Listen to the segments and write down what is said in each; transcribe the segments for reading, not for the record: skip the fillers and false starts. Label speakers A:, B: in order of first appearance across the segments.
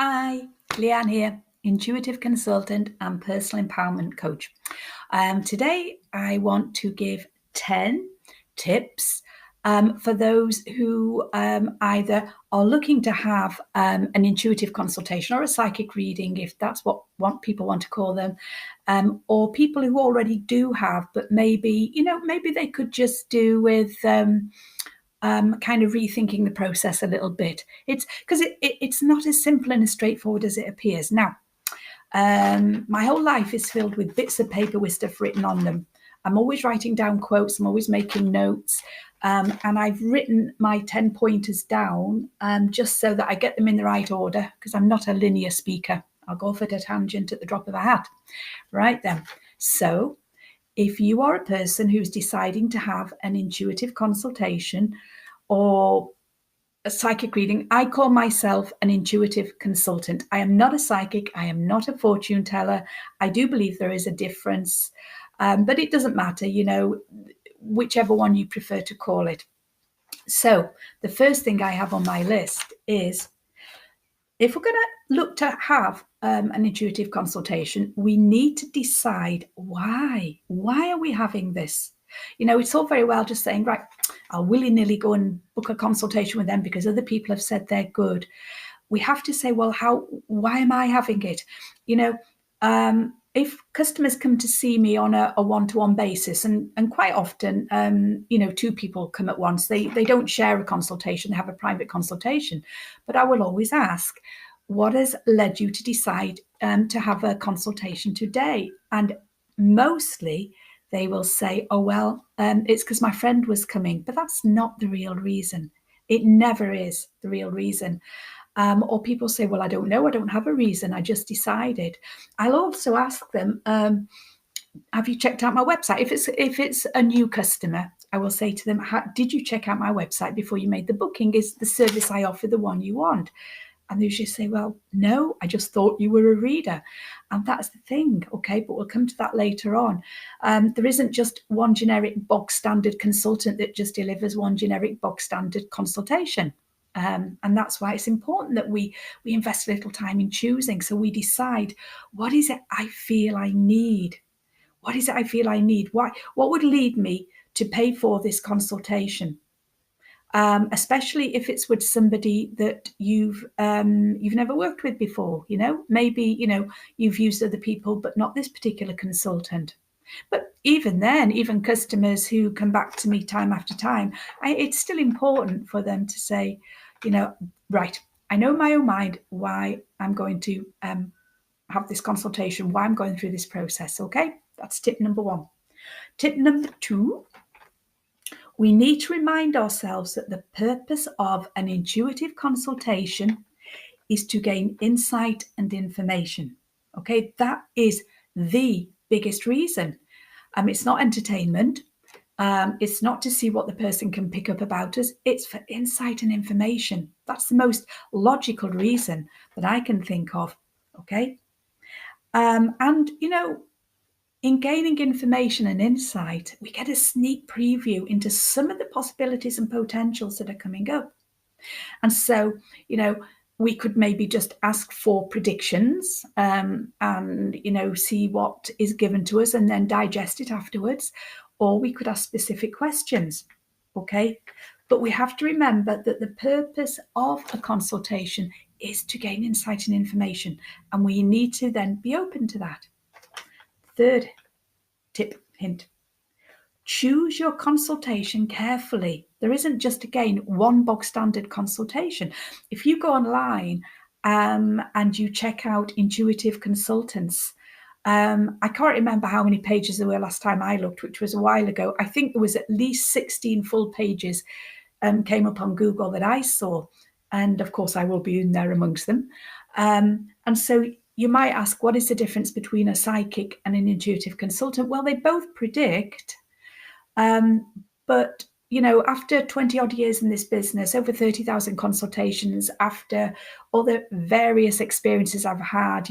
A: Hi, Leanne here, intuitive consultant and personal empowerment coach. Today, I want to give 10 tips for those who either are looking to have an intuitive consultation or a psychic reading, if that's what people want to call them, or people who already do have, but maybe they could just do with kind of rethinking the process a little bit. It's because it's not as simple and as straightforward as it appears. Now, my whole life is filled with bits of paper with stuff written on them. I'm always writing down quotes. I'm always making notes. And I've written my 10 pointers down just so that I get them in the right order, because I'm not a linear speaker. I'll go off at a tangent at the drop of a hat. Right then. So if you are a person who's deciding to have an intuitive consultation or a psychic reading, I call myself an intuitive consultant. I am not a psychic. I am not a fortune teller. I do believe there is a difference, but it doesn't matter, whichever one you prefer to call it. So the first thing I have on my list is, if we're going to look to have an intuitive consultation, we need to decide why. Why are we having this? It's all very well just saying, right, I'll willy-nilly go and book a consultation with them because other people have said they're good. We have to say, well, why am I having it? If customers come to see me on a one-to-one basis, and quite often, two people come at once, they don't share a consultation, they have a private consultation. But I will always ask, what has led you to decide to have a consultation today? And mostly they will say, oh, well, it's because my friend was coming. But that's not the real reason. It never is the real reason. Or people say, well, I don't know, I don't have a reason, I just decided. I'll also ask them, have you checked out my website? If it's a new customer, I will say to them, did you check out my website before you made the booking? Is the service I offer the one you want? And they usually say, well, no, I just thought you were a reader. And that's the thing, okay, but we'll come to that later on. There isn't just one generic bog standard consultant that just delivers one generic bog standard consultation. And that's why it's important that we invest a little time in choosing. So we decide, what is it I feel I need? What is it I feel I need? What would lead me to pay for this consultation? Especially if it's with somebody that you've never worked with before. Maybe you've used other people, but not this particular consultant. But even then, even customers who come back to me time after time, it's still important for them to say, right, I know in my own mind why I'm going to have this consultation, why I'm going through this process. Okay, that's tip number 1. Tip number 2, we need to remind ourselves that the purpose of an intuitive consultation is to gain insight and information. Okay, that is the biggest reason. It's not entertainment. It's not to see what the person can pick up about us. It's for insight and information. That's the most logical reason that I can think of. Okay. In gaining information and insight, we get a sneak preview into some of the possibilities and potentials that are coming up. And so, we could maybe just ask for predictions and, see what is given to us and then digest it afterwards. Or we could ask specific questions. Okay. But we have to remember that the purpose of a consultation is to gain insight and information. And we need to then be open to that. Third tip, hint. Choose your consultation carefully. There isn't just, again, one bog standard consultation. If you go online and you check out intuitive consultants, I can't remember how many pages there were last time I looked, which was a while ago. I think there was at least 16 full pages came up on Google that I saw. And of course, I will be in there amongst them. And so you might ask, what is the difference between a psychic and an intuitive consultant? Well, they both predict. But, after 20 odd years in this business, over 30,000 consultations, after all the various experiences I've had,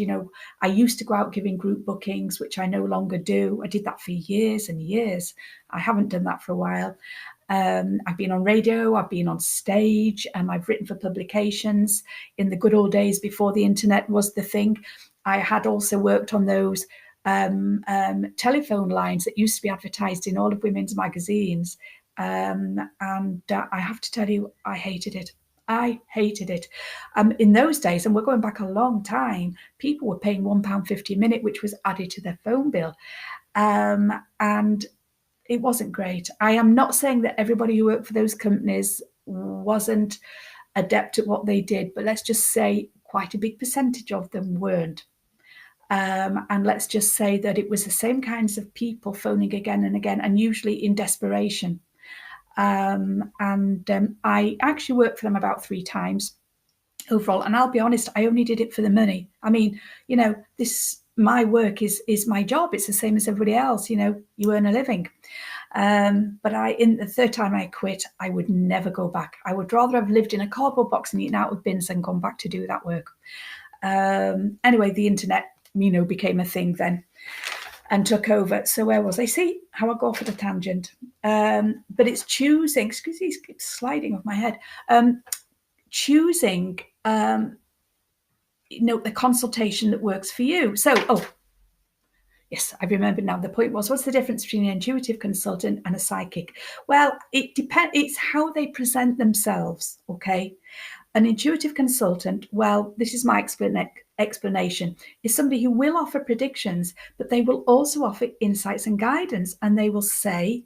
A: I used to go out giving group bookings, which I no longer do. I did that for years and years. I haven't done that for a while. I've been on radio, I've been on stage, I've written for publications in the good old days before the internet was the thing. I had also worked on those telephone lines that used to be advertised in all of women's magazines. And I have to tell you, I hated it. I hated it. In those days, and we're going back a long time, people were paying £1.50 a minute, which was added to their phone bill. And it wasn't great. I am not saying that everybody who worked for those companies wasn't adept at what they did, but let's just say quite a big percentage of them weren't. And let's just say that it was the same kinds of people phoning again and again, and usually in desperation. I actually worked for them about 3 times overall. And I'll be honest, I only did it for the money. I mean, my work is my job. It's the same as everybody else. You earn a living. But in the third time I quit, I would never go back. I would rather have lived in a cardboard box and eaten out of bins than gone back to do that work. Anyway, the internet, became a thing then and took over. So where was I? See how I go off at a tangent. But it's choosing, excuse me, it's sliding off my head. Choosing, the consultation that works for you. So, yes, I remember now. The point was, what's the difference between an intuitive consultant and a psychic? Well, it depends. It's how they present themselves, okay? An intuitive consultant, well, this is my explanation, is somebody who will offer predictions, but they will also offer insights and guidance. And they will say,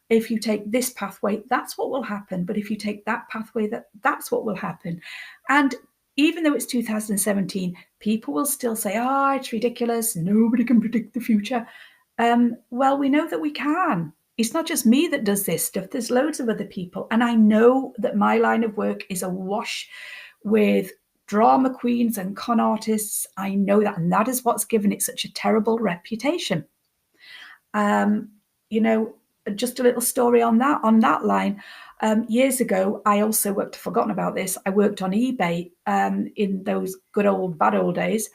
A: if you take this pathway, that's what will happen. But if you take that pathway, that's what will happen. And even though it's 2017, people will still say, it's ridiculous. Nobody can predict the future. Well, we know that we can. It's not just me that does this stuff. There's loads of other people. And I know that my line of work is awash with drama queens and con artists. I know that. And that is what's given it such a terrible reputation. Just a little story on that line. Years ago, I also worked, forgotten about this, I worked on eBay in those good old, bad old days.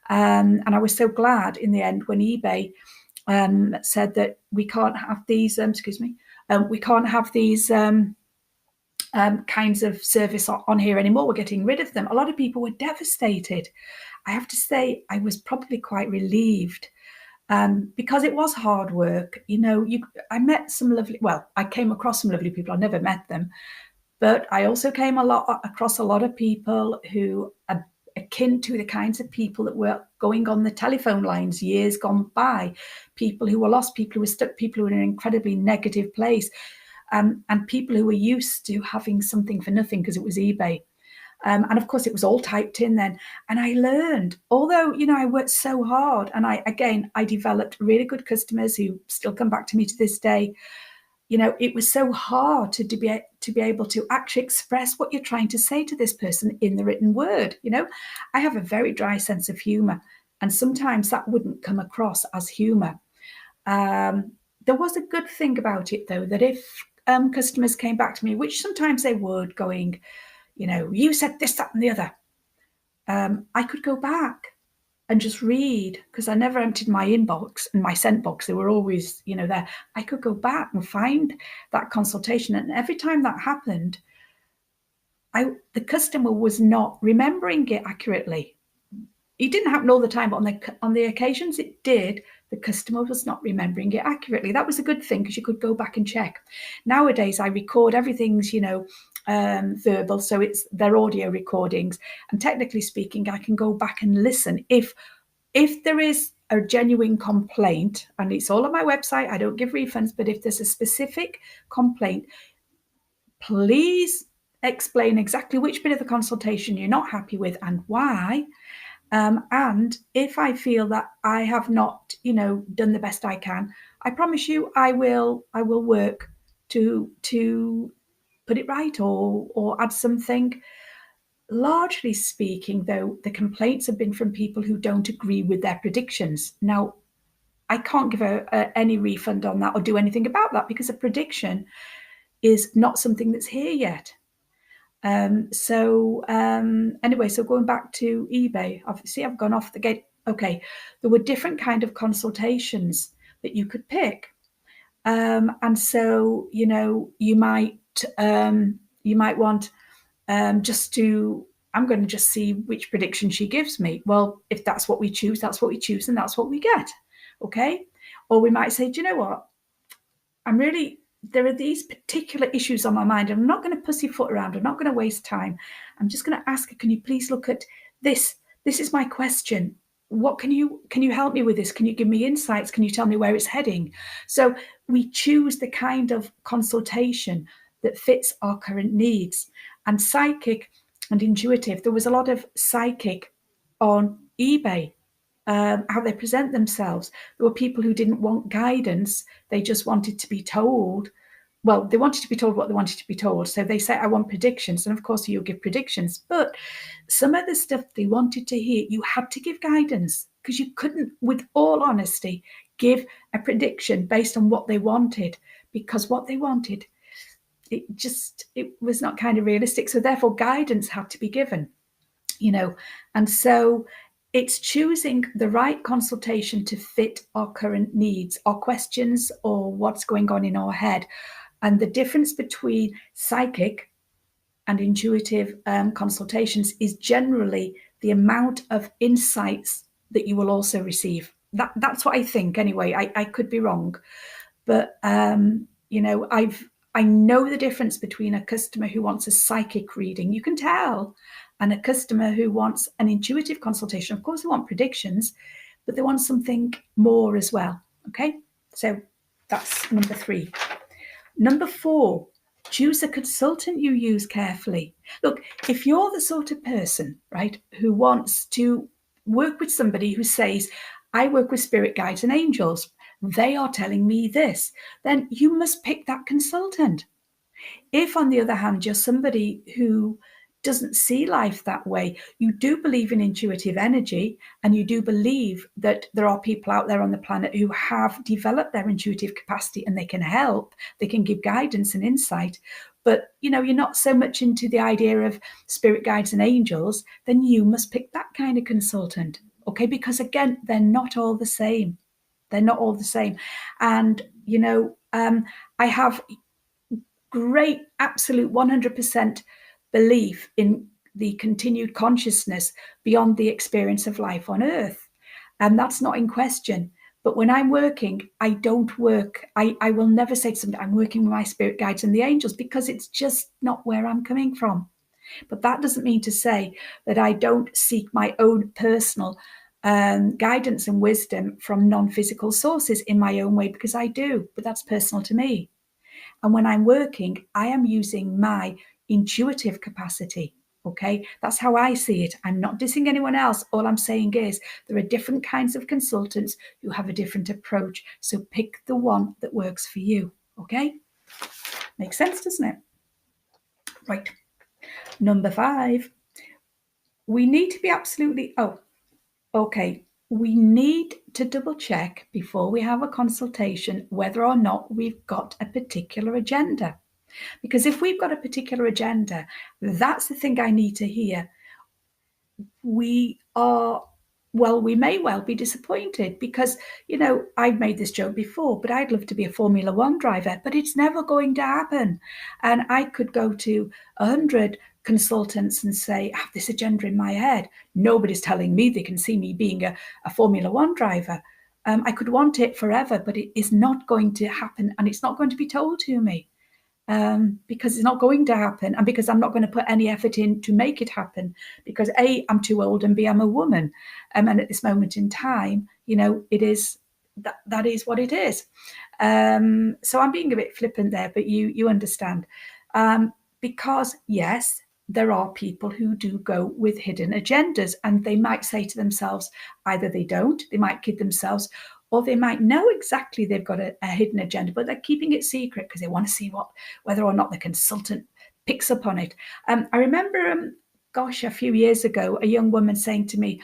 A: And I was so glad in the end when eBay said that we can't have these, we can't have these kinds of service on here anymore. We're getting rid of them. A lot of people were devastated. I have to say, I was probably quite relieved. Because it was hard work. I met some lovely, I came across some lovely people. I never met them, but I also came across a lot of people who are akin to the kinds of people that were going on the telephone lines years gone by, people who were lost, people who were stuck, people who were in an incredibly negative place, and people who were used to having something for nothing because it was eBay. And of course, it was all typed in then. And I learned, although, I worked so hard, and I developed really good customers who still come back to me to this day. It was so hard to be able to actually express what you're trying to say to this person in the written word. I have a very dry sense of humor, and sometimes that wouldn't come across as humor. There was a good thing about it, though, that if customers came back to me, which sometimes they would, going, you said this, that, and the other, I could go back and just read, because I never emptied my inbox and my sent box. They were always, there. I could go back and find that consultation. And every time that happened, the customer was not remembering it accurately. It didn't happen all the time, but on the occasions it did, the customer was not remembering it accurately. That was a good thing, because you could go back and check. Nowadays, I record everything's, verbal, so it's their audio recordings. And technically speaking, I can go back and listen. If there is a genuine complaint, and it's all on my website, I don't give refunds, but if there's a specific complaint, please explain exactly which bit of the consultation you're not happy with and why. And if I feel that I have not, done the best I can, I promise you I will work to put it right or add something. Largely speaking, though, the complaints have been from people who don't agree with their predictions. Now, I can't give any refund on that or do anything about that, because a prediction is not something that's here yet. Anyway, so going back to eBay, obviously I've gone off the gate. Okay, there were different kind of consultations that you could pick. And so, you might want just to, I'm going to just see which prediction she gives me. Well, if that's what we choose, that's what we choose, and that's what we get. Okay. Or we might say, do you know what? There are these particular issues on my mind. I'm not going to pussyfoot around. I'm not going to waste time. I'm just going to ask her, can you please look at this? This is my question. What can you help me with this? Can you give me insights? Can you tell me where it's heading? So we choose the kind of consultation that fits our current needs. And psychic and intuitive, there was a lot of psychic on eBay, how they present themselves. There were people who didn't want guidance. They just wanted to be told. Well, they wanted to be told what they wanted to be told. So they say, I want predictions. And of course, you'll give predictions. But some of the stuff they wanted to hear, you had to give guidance, because you couldn't, with all honesty, give a prediction based on what they wanted, because what they wanted, it was not kind of realistic. So therefore, guidance had to be given, and so it's choosing the right consultation to fit our current needs, our questions, or what's going on in our head. And the difference between psychic and intuitive consultations is generally the amount of insights that you will also receive. That's what I think anyway. I could be wrong, but I know the difference between a customer who wants a psychic reading, you can tell, and a customer who wants an intuitive consultation. Of course, they want predictions, but they want something more as well. Okay, so that's number 3. Number 4, choose a consultant you use carefully. Look, if you're the sort of person, right, who wants to work with somebody who says, I work with spirit guides and angels, they are telling me this, then you must pick that consultant. If, on the other hand, you're somebody who doesn't see life that way, you do believe in intuitive energy, and you do believe that there are people out there on the planet who have developed their intuitive capacity and they can help, they can give guidance and insight, but you're not so much into the idea of spirit guides and angels, then you must pick that kind of consultant. Okay, because again, they're not all the same. They're not all the same. And, I have great, absolute 100% belief in the continued consciousness beyond the experience of life on Earth. And that's not in question. But when I'm working, I don't work. I will never say to somebody, I'm working with my spirit guides and the angels, because it's just not where I'm coming from. But that doesn't mean to say that I don't seek my own personal guidance and wisdom from non-physical sources in my own way, because I do, but that's personal to me. And when I'm working, I am using my intuitive capacity. Okay, that's how I see it. I'm not dissing anyone else. All I'm saying is there are different kinds of consultants who have a different approach. So pick the one that works for you. Okay, makes sense, doesn't it? Right. Number 5, we need to be absolutely, we need to double check before we have a consultation whether or not we've got a particular agenda. Because if we've got a particular agenda, that's the thing I need to hear. We may well be disappointed, because, I've made this joke before, but I'd love to be a Formula One driver, but it's never going to happen. And I could go to 100 consultants and say, I have this agenda in my head. Nobody's telling me they can see me being a Formula One driver. I could want it forever, but it is not going to happen, and it's not going to be told to me. Because it's not going to happen, and because I'm not going to put any effort in to make it happen, because A, I'm too old, and B, I'm a woman, and at this moment in time, it is that is what it is. So I'm being a bit flippant there, but you understand, because yes, there are people who do go with hidden agendas, and they might say to themselves, either they might kid themselves, or they might know exactly they've got a hidden agenda, but they're keeping it secret because they want to see whether or not the consultant picks up on it. I remember, a few years ago, a young woman saying to me,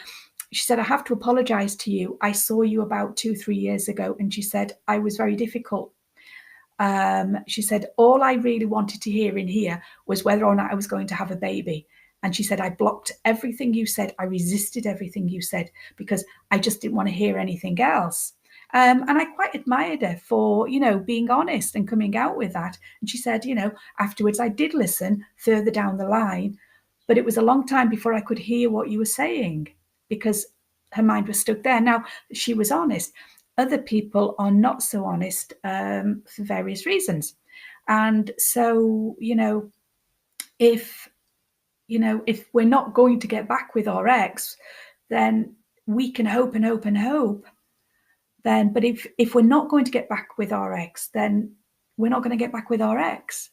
A: she said, I have to apologize to you. I saw you about 2-3 years ago. And she said, I was very difficult. She said, all I really wanted to hear in here was whether or not I was going to have a baby. And she said, I blocked everything you said. I resisted everything you said because I just didn't want to hear anything else. And I quite admired her for, being honest and coming out with that. And she said, afterwards I did listen further down the line, but it was a long time before I could hear what you were saying because her mind was stuck there. Now, she was honest. Other people are not so honest for various reasons. And so, if if we're not going to get back with our ex, then we can hope and hope and hope. But if we're not going to get back with our ex, then we're not going to get back with our ex.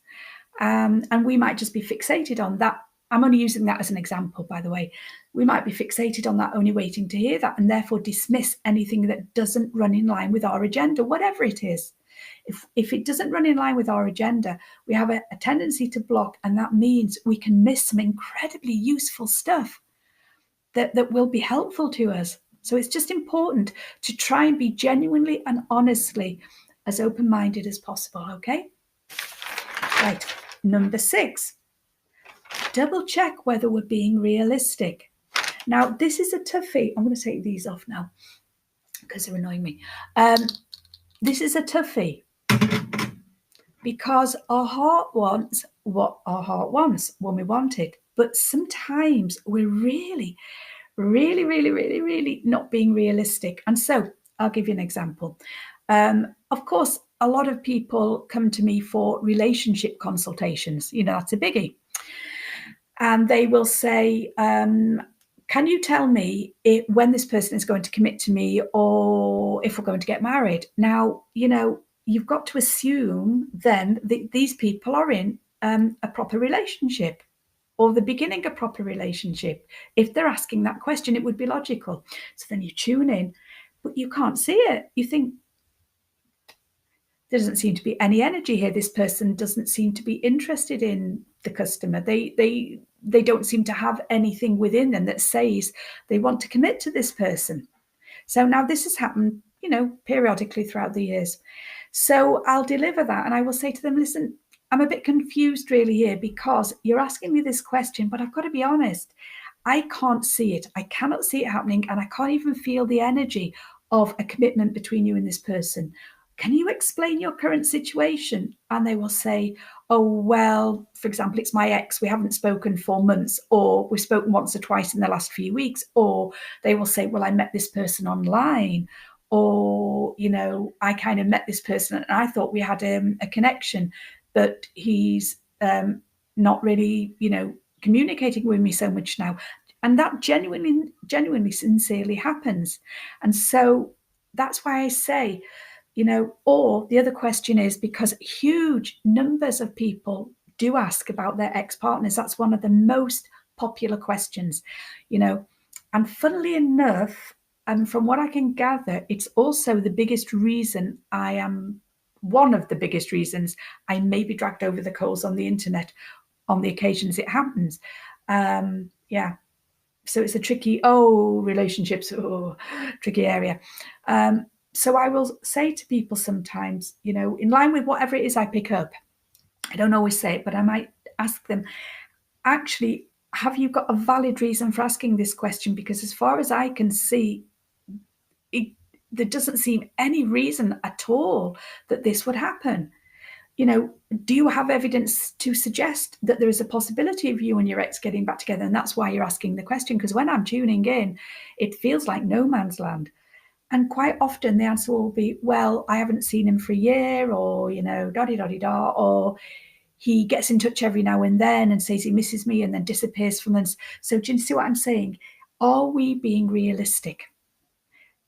A: And we might just be fixated on that. I'm only using that as an example, by the way. We might be fixated on that, only waiting to hear that, and therefore dismiss anything that doesn't run in line with our agenda, whatever it is. If it doesn't run in line with our agenda, we have a tendency to block, and that means we can miss some incredibly useful stuff that will be helpful to us. So it's just important to try and be genuinely and honestly as open-minded as possible, okay? Right, number 6, double check whether we're being realistic. Now, this is a toughie. I'm going to take these off now because they're annoying me. This is a toughie because our heart wants what our heart wants when we want it. But sometimes we're really not being realistic. And so I'll give you an example. Of course, a lot of people come to me for relationship consultations. That's a biggie. And they will say, can you tell me when this person is going to commit to me or if we're going to get married? Now, you've got to assume then that these people are in a proper relationship or the beginning of a proper relationship. If they're asking that question, it would be logical. So then you tune in, but you can't see it. You think, there doesn't seem to be any energy here. This person doesn't seem to be interested in the customer. They don't seem to have anything within them that says they want to commit to this person. So now this has happened, periodically throughout the years. So I'll deliver that and I will say to them, listen, I'm a bit confused really here because you're asking me this question, but I've got to be honest. I can't see it. I cannot see it happening, and I can't even feel the energy of a commitment between you and this person. Can you explain your current situation? And they will say, oh, well, for example, it's my ex. We haven't spoken for months, or we've spoken once or twice in the last few weeks. Or they will say, well, I met this person online, or, I kind of met this person and I thought we had a connection, but he's not really, communicating with me so much now. And that genuinely, sincerely happens. And so that's why I say, or the other question is, because huge numbers of people do ask about their ex-partners. That's one of the most popular questions, and funnily enough, and from what I can gather, it's also the biggest reason one of the biggest reasons I may be dragged over the coals on the internet on the occasions it happens. Yeah. So it's a tricky, relationships, tricky area. So I will say to people sometimes, in line with whatever it is I pick up, I don't always say it, but I might ask them, actually, have you got a valid reason for asking this question? Because as far as I can see, there doesn't seem any reason at all that this would happen. Do you have evidence to suggest that there is a possibility of you and your ex getting back together? And that's why you're asking the question, because when I'm tuning in, it feels like no man's land. And quite often the answer will be, well, I haven't seen him for a year, or, da-di-da-di-da, or he gets in touch every now and then and says he misses me and then disappears from us. So do you see what I'm saying? Are we being realistic?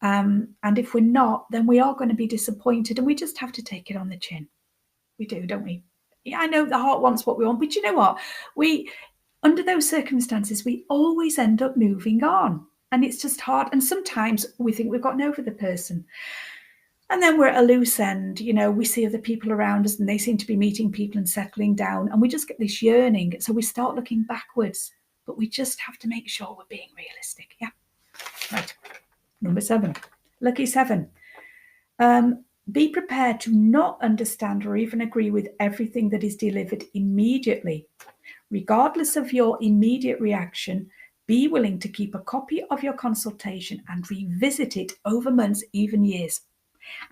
A: And if we're not, then we are going to be disappointed, and we just have to take it on the chin. We do, don't we? Yeah, I know the heart wants what we want, but you know what? Under those circumstances, we always end up moving on, and it's just hard. And sometimes we think we've gotten over the person, and then we're at a loose end. We see other people around us and they seem to be meeting people and settling down, and we just get this yearning. So we start looking backwards, but we just have to make sure we're being realistic. Yeah. Right. Number 7, lucky 7. Be prepared to not understand or even agree with everything that is delivered immediately. Regardless of your immediate reaction, be willing to keep a copy of your consultation and revisit it over months, even years.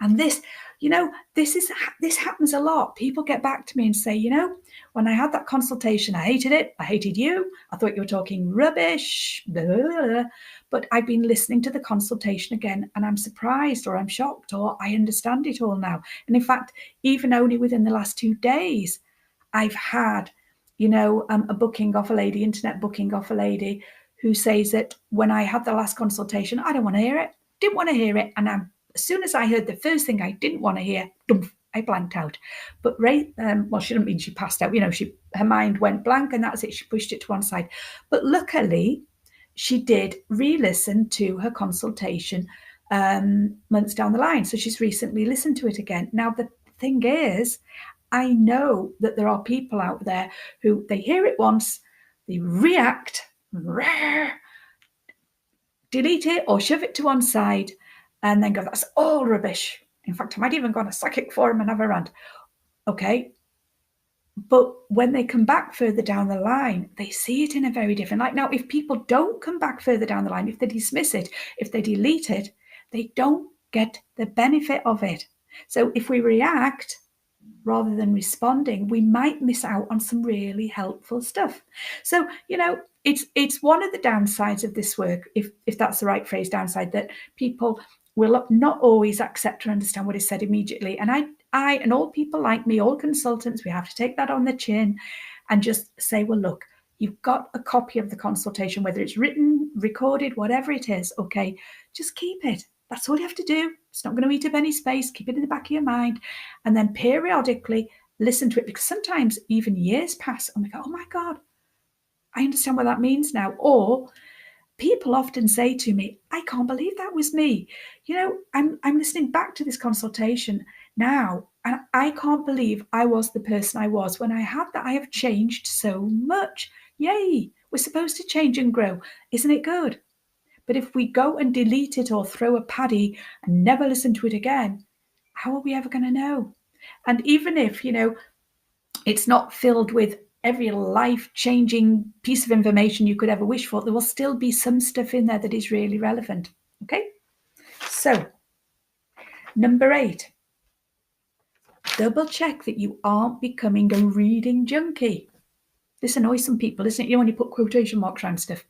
A: And this, this happens a lot. People get back to me and say, when I had that consultation, I hated it. I hated you. I thought you were talking rubbish. Blah, blah, blah. But I've been listening to the consultation again, and I'm surprised, or I'm shocked, or I understand it all now. And in fact, even only within the last 2 days, I've had, a booking off a lady, internet booking off a lady, who says that when I had the last consultation, I don't want to hear it. Didn't want to hear it. And as soon as I heard the first thing I didn't want to hear, I blanked out. But well, she didn't mean she passed out. Her mind went blank, and that's it. She pushed it to one side. But luckily, she did re-listen to her consultation months down the line. So she's recently listened to it again. Now, the thing is, I know that there are people out there who they hear it once, they react, delete it or shove it to one side, and then go, that's all rubbish. In fact, I might even go on a psychic forum and have a rant. Okay. But when they come back further down the line, they see it in a very different light. Now, if people don't come back further down the line, if they dismiss it, if they delete it, they don't get the benefit of it. So if we react rather than responding, we might miss out on some really helpful stuff. So, it's one of the downsides of this work, if that's the right phrase, downside, that people will not always accept or understand what is said immediately. And I and all people like me, all consultants, we have to take that on the chin and just say, well, look, you've got a copy of the consultation, whether it's written, recorded, whatever it is, okay, just keep it. That's all you have to do. It's not going to eat up any space. Keep it in the back of your mind. And then periodically listen to it, because sometimes even years pass and we go, oh my God, I understand what that means now. Or people often say to me, I can't believe that was me. I'm listening back to this consultation now, and I can't believe I was the person I was when I had that. I have changed so much. Yay. We're supposed to change and grow. Isn't it good? But if we go and delete it or throw a paddy and never listen to it again, how are we ever going to know? And even if, it's not filled with every life-changing piece of information you could ever wish for, there will still be some stuff in there that is really relevant. Okay? So, number 8, double check that you aren't becoming a reading junkie. This annoys some people, isn't it? When you put quotation marks around stuff.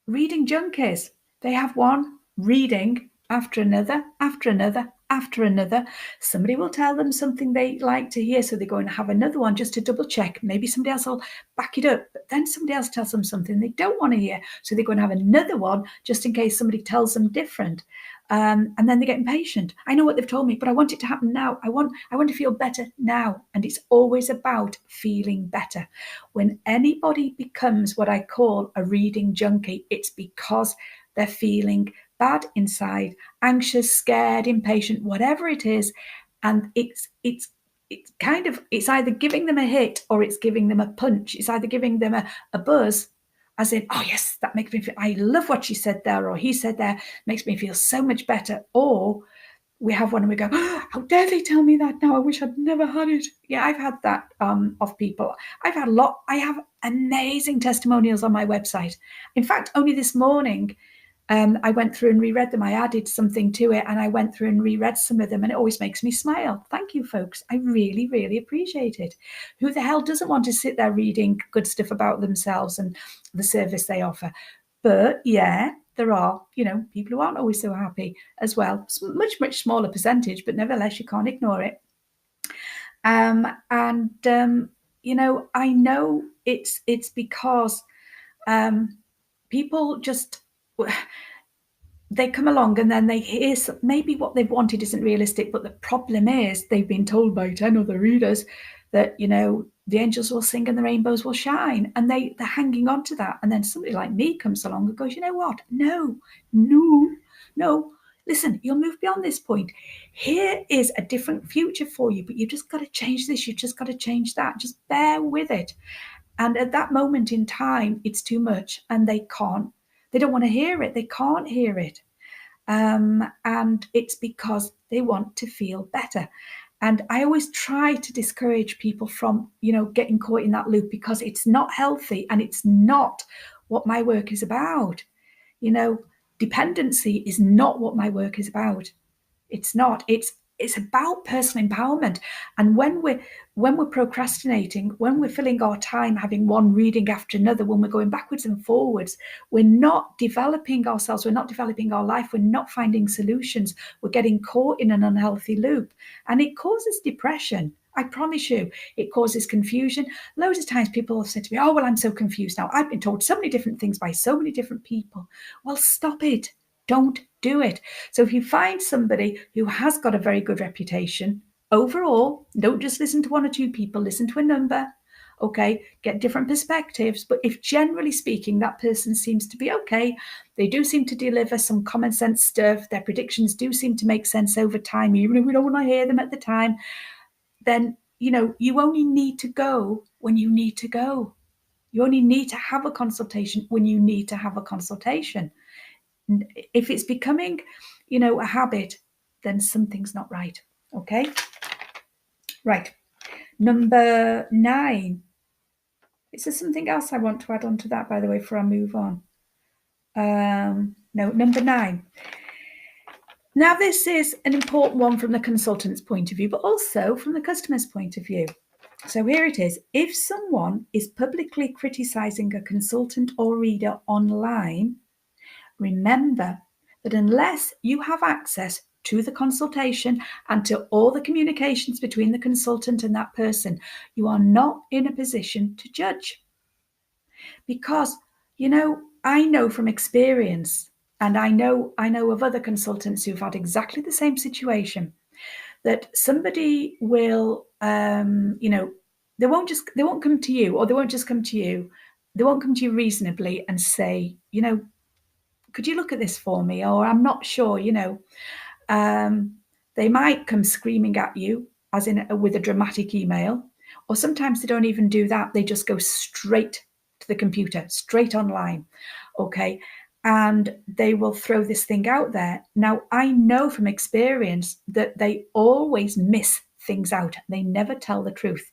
A: Reading junkies, they have one reading after another, after another, after another. Somebody will tell them something they like to hear, so they go and have another one just to double check. Maybe somebody else will back it up, but then somebody else tells them something they don't want to hear, so they go and have another one just in case somebody tells them different. And then they get impatient. I know what they've told me, but I want it to happen now. I want to feel better now. And it's always about feeling better. When anybody becomes what I call a reading junkie, it's because they're feeling bad inside, anxious, scared, impatient, whatever it is. And it's either giving them a hit or it's giving them a punch. It's either giving them a buzz, as in, oh yes, that makes me feel, I love what she said there, or he said there, makes me feel so much better. Or we have one and we go, oh, how dare they tell me that now? I wish I'd never had it. Yeah, I've had that of people. I have amazing testimonials on my website. In fact, only this morning, I went through and reread them. I added something to it, and I went through and reread some of them, and it always makes me smile. Thank you, folks. I really, really appreciate it. Who the hell doesn't want to sit there reading good stuff about themselves and the service they offer? But yeah, there are, people who aren't always so happy as well. It's much, much smaller percentage, but nevertheless, you can't ignore it. I know it's because people just, they come along and then they hear maybe what they've wanted isn't realistic, but the problem is they've been told by 10 other readers that, the angels will sing and the rainbows will shine, and they're hanging on to that. And then somebody like me comes along and goes, you know what? No, listen, you'll move beyond this point. Here is a different future for you, but you've just got to change this. You've just got to change that. Just bear with it. And at that moment in time, it's too much, and they don't want to hear it. They can't hear it. And it's because they want to feel better. And I always try to discourage people from, getting caught in that loop, because it's not healthy and it's not what my work is about. dependency is not what my work is about. It's not. It's about personal empowerment. And when we're procrastinating, when we're filling our time having one reading after another, when we're going backwards and forwards, we're not developing ourselves, we're not developing our life, we're not finding solutions, we're getting caught in an unhealthy loop. And it causes depression. I promise you, it causes confusion. Loads of times people have said to me, oh, well, I'm so confused now. I've been told so many different things by so many different people. Well, stop it. Don't do it. So if you find somebody who has got a very good reputation overall, don't just listen to one or two people, listen to a number, okay, get different perspectives. But if generally speaking, that person seems to be okay, they do seem to deliver some common sense stuff, their predictions do seem to make sense over time, even if we don't want to hear them at the time, then, you only need to go when you need to go. You only need to have a consultation when you need to have a consultation. If it's becoming, a habit, then something's not right. Okay. Right. Number 9. Is there something else I want to add on to that, by the way, before I move on? No, number 9. Now, this is an important one from the consultant's point of view, but also from the customer's point of view. So here it is. If someone is publicly criticizing a consultant or reader online, remember that unless you have access to the consultation and to all the communications between the consultant and that person, you are not in a position to judge. Because, I know from experience, and I know of other consultants who've had exactly the same situation, that somebody will, they won't come to you, or they won't just come to you. They won't come to you reasonably and say, could you look at this for me? Or I'm not sure, they might come screaming at you, as in with a dramatic email, or sometimes they don't even do that. They just go straight to the computer, straight online. Okay. And they will throw this thing out there. Now, I know from experience that they always miss things out. They never tell the truth.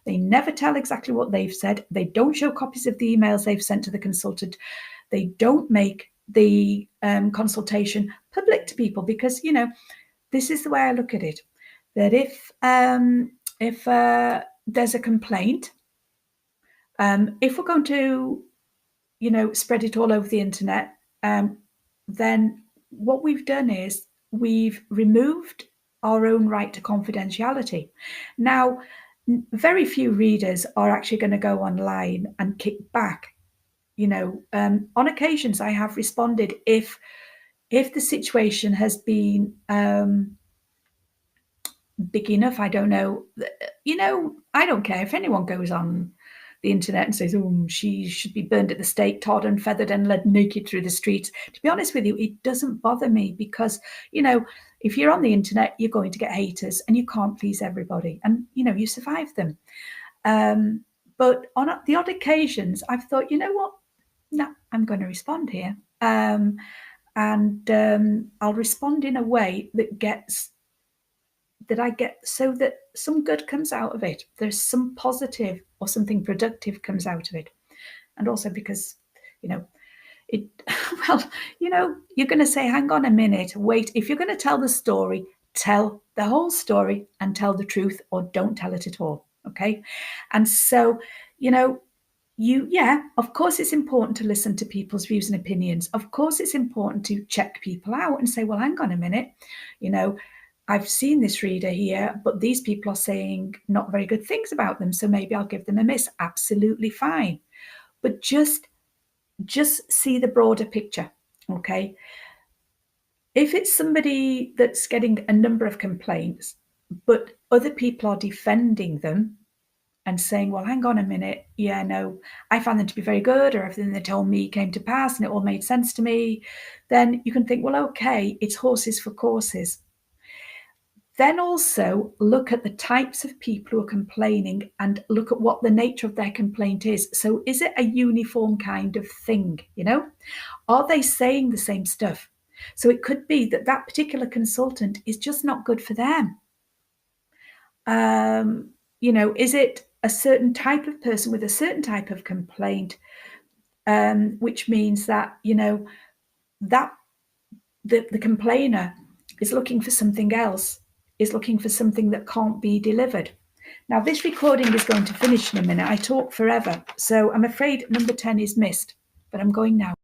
A: They never tell exactly what they've said. They don't show copies of the emails they've sent to the consultant. They don't make the consultation public to people, because this is the way I look at it, that if there's a complaint, if we're going to spread it all over the internet, then what we've done is we've removed our own right to confidentiality. Now, very few readers are actually going to go online and kick back. On occasions I have responded if the situation has been big enough. I don't know. I don't care if anyone goes on the internet and says, oh, she should be burned at the stake, tarred and feathered and led naked through the streets. To be honest with you, it doesn't bother me, because, if you're on the internet, you're going to get haters and you can't please everybody, and, you survive them. But on the odd occasions, I've thought, you know what? No, I'm going to respond here. And I'll respond in a way that I get so that some good comes out of it. There's some positive or something productive comes out of it. And also because, you're going to say, hang on a minute, wait, if you're going to tell the story, tell the whole story and tell the truth, or don't tell it at all. Okay. And so, of course it's important to listen to people's views and opinions. Of course it's important to check people out and say, well, hang on a minute, I've seen this reader here, but these people are saying not very good things about them, so maybe I'll give them a miss. Absolutely fine. But just see the broader picture, okay? If it's somebody that's getting a number of complaints, but other people are defending them and saying, well, hang on a minute, yeah, no, I found them to be very good, or everything they told me came to pass and it all made sense to me, then you can think, well, okay, it's horses for courses. Then also look at the types of people who are complaining and look at what the nature of their complaint is. So is it a uniform kind of thing? Are they saying the same stuff? So it could be that particular consultant is just not good for them. Is it a certain type of person with a certain type of complaint, which means that, that the complainer is looking for something else, is looking for something that can't be delivered. Now, this recording is going to finish in a minute. I talk forever, so I'm afraid number 10 is missed, but I'm going now.